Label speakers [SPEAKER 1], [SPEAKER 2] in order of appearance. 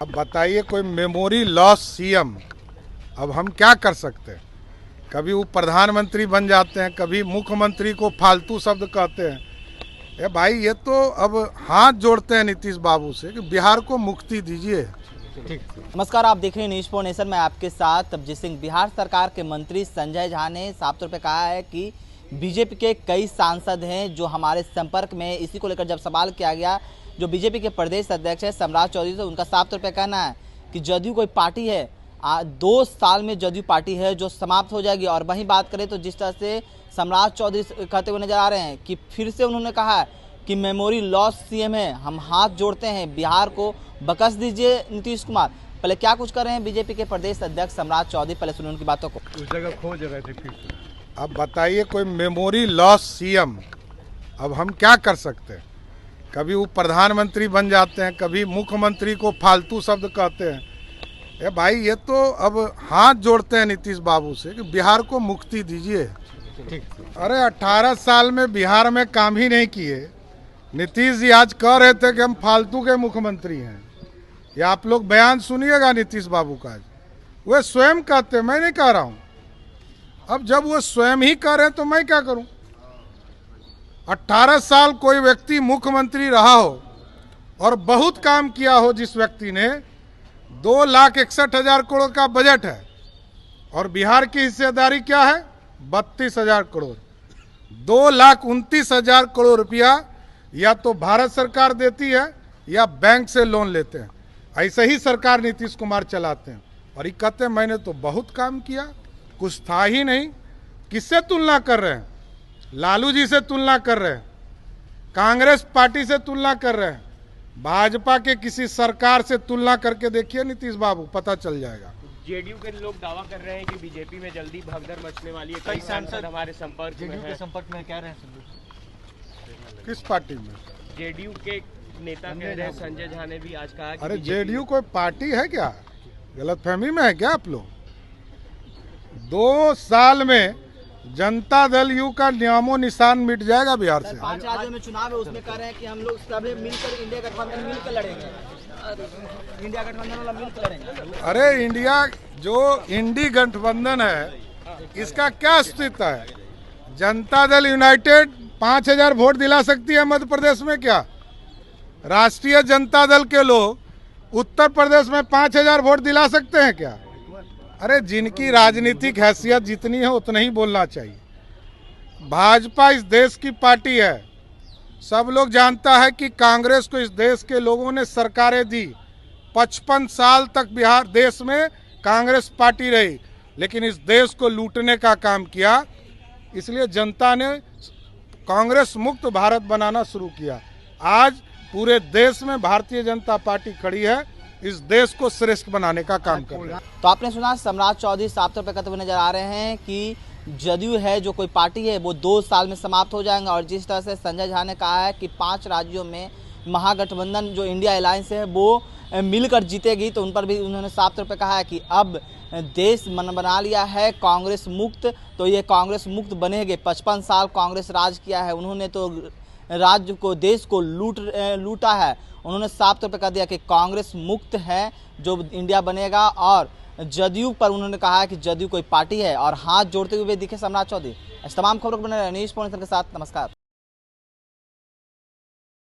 [SPEAKER 1] अब बताइए, कोई मेमोरी लॉस सीएम, अब हम क्या कर सकते हैं। कभी वो प्रधानमंत्री बन जाते हैं, कभी मुख्यमंत्री को फालतू शब्द कहते हैं। ए भाई, ये तो अब हाथ जोड़ते हैं नीतीश बाबू से कि बिहार को मुक्ति दीजिए।
[SPEAKER 2] नमस्कार, आप देख रहे हैं न्यूज़ फॉर नेशन में आपके साथ अभिजीत सिंह। बिहार सरकार के मंत्री संजय झा ने साफ तौर पे कहा है कि बीजेपी के कई सांसद हैं जो हमारे संपर्क में हैं। इसी को लेकर जब सवाल किया गया, जो बीजेपी के प्रदेश अध्यक्ष है सम्राट चौधरी, तो उनका साफ तौर पे कहना है कि जदयू कोई पार्टी है, 2 साल में जदयू पार्टी है जो समाप्त हो जाएगी। और वहीं बात करें तो जिस तरह से सम्राट चौधरी कहते हुए नजर आ रहे हैं कि फिर से उन्होंने कहा है कि मेमोरी लॉस सीएम है, हम हाथ जोड़ते हैं, बिहार को बकस दीजिए नीतीश कुमार। पहले क्या कुछ कर रहे हैं बीजेपी के प्रदेश अध्यक्ष सम्राट चौधरी, पहले सुनिए उनकी बातों को।
[SPEAKER 3] उस जगह खोज रहे थे फिर से।
[SPEAKER 1] अब बताइए, कोई मेमोरी लॉस सीएम, अब हम क्या कर सकते हैं। कभी वो प्रधानमंत्री बन जाते हैं, कभी मुख्यमंत्री को फालतू शब्द कहते हैं। ए भाई, ये तो अब हाथ जोड़ते हैं नीतीश बाबू से कि बिहार को मुक्ति दीजिए। अरे 18 साल में बिहार में काम ही नहीं किए। नीतीश जी आज कह रहे थे कि हम फालतू के मुख्यमंत्री हैं। ये आप लोग बयान सुनिएगा नीतीश बाबू का, वे स्वयं कहते, मैं नहीं कह रहा हूँ। अब जब वो स्वयं ही कह रहे हैं तो मैं क्या करूं। 18 साल कोई व्यक्ति मुख्यमंत्री रहा हो और बहुत काम किया हो, जिस व्यक्ति ने 2,61,000 करोड़ का बजट है और बिहार की हिस्सेदारी क्या है, 32,000 करोड़। 2,29,000 करोड़ रुपया या तो भारत सरकार देती है या बैंक से लोन लेते हैं। ऐसे ही सरकार नीतीश कुमार चलाते हैं। और ये कहते हैं मैंने तो बहुत काम किया, कुछ था ही नहीं। किससे तुलना कर रहे हैं? लालू जी से तुलना कर रहे हैं, कांग्रेस पार्टी से तुलना कर रहे हैं, भाजपा के किसी सरकार से तुलना करके देखिए नीतीश बाबू, पता चल जाएगा।
[SPEAKER 4] जेडीयू के लोग दावा कर रहे हैं कि बीजेपी में जल्दी भगदड़ मचने वाली है। कई सांसद हमारे संपर्क में हैं।
[SPEAKER 3] संपर्क में क्या रहे हैं?
[SPEAKER 1] किस पार्टी में?
[SPEAKER 4] जेडीयू के नेता कह रहे हैं, संजय झा ने भी आज कहा कि
[SPEAKER 1] अरे जेडीयू कोई पार्टी है क्या? गलतफहमी में है क्या आप लोग? 2 साल में जनता दल यू का नामो निशान मिट जाएगा बिहार से।
[SPEAKER 2] 5 राज्यों में चुनाव है, उसमें कह रहे हैं कि हम लोग सब मिलकर इंडिया गठबंधन मिलकर लड़ेंगे, इंडिया गठबंधन वाला मिलकर लड़ेंगे।
[SPEAKER 1] अरे इंडिया, जो इंडी गठबंधन है, इसका क्या अस्तित्व है? जनता दल यूनाइटेड 5,000 वोट दिला सकती है मध्य प्रदेश में क्या? राष्ट्रीय जनता दल के लोग उत्तर प्रदेश में 5,000 वोट दिला सकते हैं क्या? अरे जिनकी राजनीतिक हैसियत जितनी है उतना ही बोलना चाहिए। भाजपा इस देश की पार्टी है। सब लोग जानता है कि कांग्रेस को इस देश के लोगों ने सरकारें दी। 55 साल तक बिहार देश में कांग्रेस पार्टी रही, लेकिन इस देश को लूटने का काम किया। इसलिए जनता ने कांग्रेस मुक्त भारत बनाना शुरू किया। आज पूरे देश में भारतीय जनता पार्टी खड़ी है, इस देश को श्रेष्ठ बनाने का काम कर रही है।
[SPEAKER 2] तो आपने सुना, सम्राट चौधरी साफ तौर पर कहते हुए नजर आ रहे हैं कि जदयू है जो कोई पार्टी है वो 2 साल में समाप्त हो जाएंगे। और जिस तरह से संजय झा ने कहा है कि 5 राज्यों में महागठबंधन जो इंडिया अलायंस है वो मिलकर जीतेगी, तो उन पर भी उन्होंने साफ तौर पर कहा है कि अब देश मन बना लिया है कांग्रेस मुक्त, तो ये कांग्रेस मुक्त बनेंगे। 55 साल कांग्रेस राज किया है, उन्होंने तो राज्य को, देश को लूटा है। उन्होंने साफ तौर पर कह दिया कि कांग्रेस मुक्त है जो इंडिया बनेगा। और जदयू पर उन्होंने कहा है कि जदयू कोई पार्टी है, और हाथ जोड़ते हुए दिखे सम्राट चौधरी। तमाम खबरों को बने रहे न्यूज़ पॉइंट के साथ। नमस्कार।